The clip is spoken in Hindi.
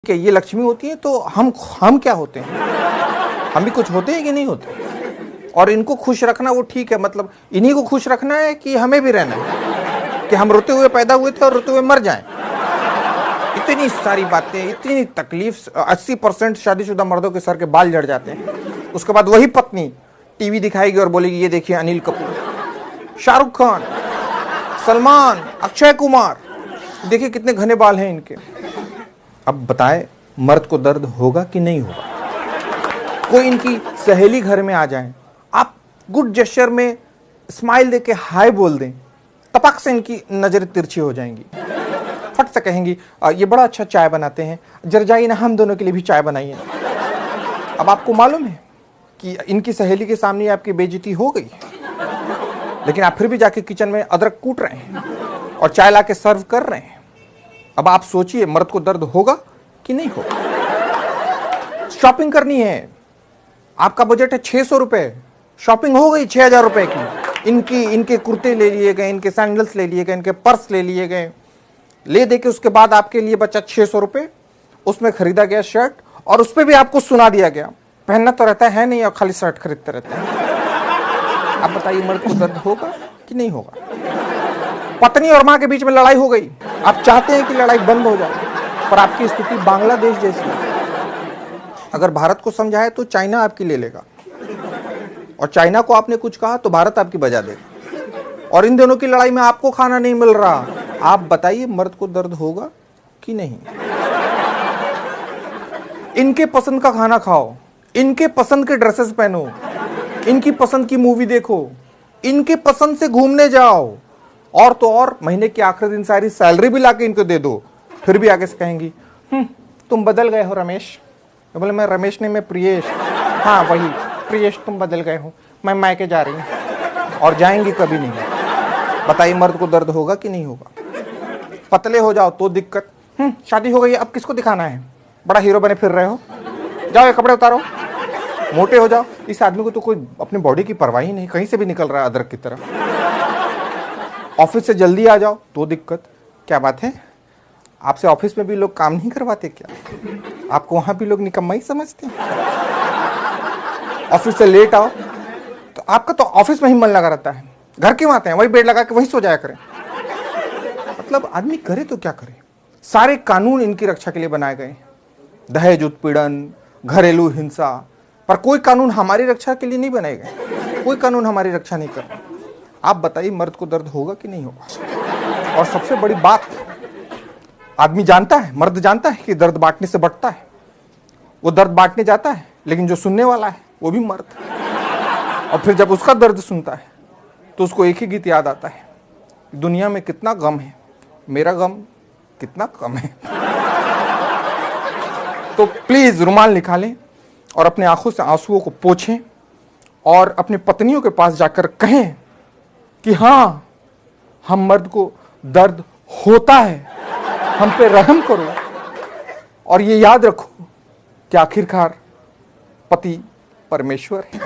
ठीक है, ये लक्ष्मी होती है तो हम क्या होते हैं? हम भी कुछ होते हैं कि नहीं होते? और इनको खुश रखना वो ठीक है, मतलब इन्हीं को खुश रखना है कि हमें भी रहना है कि हम रोते हुए पैदा हुए थे और रोते हुए मर जाएं? इतनी सारी बातें, इतनी तकलीफ। 80% शादीशुदा मर्दों के सर के बाल झड़ जाते हैं। उसके बाद वही पत्नी टीवी दिखाएगी और बोलेगी ये देखिए अनिल कपूर, शाहरुख खान, सलमान, अक्षय कुमार, देखिए कितने घने बाल हैं इनके। अब बताएं मर्द को दर्द होगा कि नहीं होगा? कोई इनकी सहेली घर में आ जाए, आप गुड जेस्चर में स्माइल देके हाय बोल दें, तपक से इनकी नजरें तिरछी हो जाएंगी। फट से कहेंगी ये बड़ा अच्छा चाय बनाते हैं, जरा जाइए ना हम दोनों के लिए भी चाय बनाइए। अब आपको मालूम है कि इनकी सहेली के सामने आपकी बेइज्जती हो गई, लेकिन आप फिर भी जाके किचन में अदरक कूट रहे हैं और चाय ला के सर्व कर रहे हैं। अब आप सोचिए मर्द को दर्द होगा कि नहीं होगा? शॉपिंग करनी है, आपका बजट है 600 रुपए, शॉपिंग हो गई 6000 रुपए की। इनके कुर्ते ले लिए गए, इनके सैंडल्स ले लिए गए, इनके पर्स ले लिए गए, ले दे के उसके बाद आपके लिए बचा 600 रुपए। उसमें खरीदा गया शर्ट और उस पर भी आपको सुना दिया गया पहनना तो रहता है नहीं और खाली शर्ट खरीदते रहते हैं। अब बताइए मर्द को दर्द होगा कि नहीं होगा? पत्नी और मां के बीच में लड़ाई हो गई, आप चाहते हैं कि लड़ाई बंद हो जाए, पर आपकी स्थिति बांग्लादेश जैसी है। अगर भारत को समझाए तो चाइना आपकी ले लेगा, और चाइना को आपने कुछ कहा तो भारत आपकी बजा देगा, और इन दोनों की लड़ाई में आपको खाना नहीं मिल रहा। आप बताइए मर्द को दर्द होगा कि नहीं? इनके पसंद का खाना खाओ, इनके पसंद के ड्रेसेस पहनो, इनकी पसंद की मूवी देखो, इनके पसंद से घूमने जाओ, और तो और महीने के आखिरी दिन सारी सैलरी भी लाके इनको दे दो। फिर भी आगे से कहेंगी तुम बदल गए हो रमेश। बोले मैं रमेश नहीं, मैं प्रियेश। हाँ वही प्रियेश, तुम बदल गए हो, मैं मायके जा रही हूँ, और जाएंगी कभी नहीं। बताइए मर्द को दर्द होगा कि नहीं होगा? पतले हो जाओ तो दिक्कत, शादी हो गई अब किसको दिखाना है, बड़ा हीरो बने फिर रहे हो, जाओ ये कपड़े उतारो। मोटे हो जाओ, इस आदमी को तो कोई अपनी बॉडी की परवाह ही नहीं, कहीं से भी निकल रहा है अदरक की तरह। ऑफिस से जल्दी आ जाओ तो दिक्कत। क्या बात है, आपसे ऑफिस में भी लोग काम नहीं करवाते क्या? आपको वहां भी लोग निकम्मा ही समझते हैं? ऑफिस से लेट आओ तो आपका तो ऑफिस में ही मन लगा रहता है, घर क्यों आते हैं? वही बेड लगा के वही सो जाया करें। मतलब आदमी करे तो क्या करे? सारे कानून इनकी रक्षा के लिए बनाए गए, दहेज उत्पीड़न, घरेलू हिंसा, पर कोई कानून हमारी रक्षा के लिए नहीं बनाए गए। कोई कानून हमारी रक्षा नहीं कर रहा। आप बताइए मर्द को दर्द होगा कि नहीं होगा? और सबसे बड़ी बात, आदमी जानता है, मर्द जानता है कि दर्द बांटने से बढ़ता है। वो दर्द बांटने जाता है, लेकिन जो सुनने वाला है वो भी मर्द, और फिर जब उसका दर्द सुनता है तो उसको एक ही गीत याद आता है, दुनिया में कितना गम है, मेरा गम कितना कम है। तो प्लीज रुमाल निकालें और अपने आंखों से आंसुओं को पोंछें, और अपनी पत्नियों के पास जाकर कहें कि हाँ, हम मर्द को दर्द होता है, हम पे रहम करो। और ये याद रखो कि आखिरकार पति परमेश्वर है।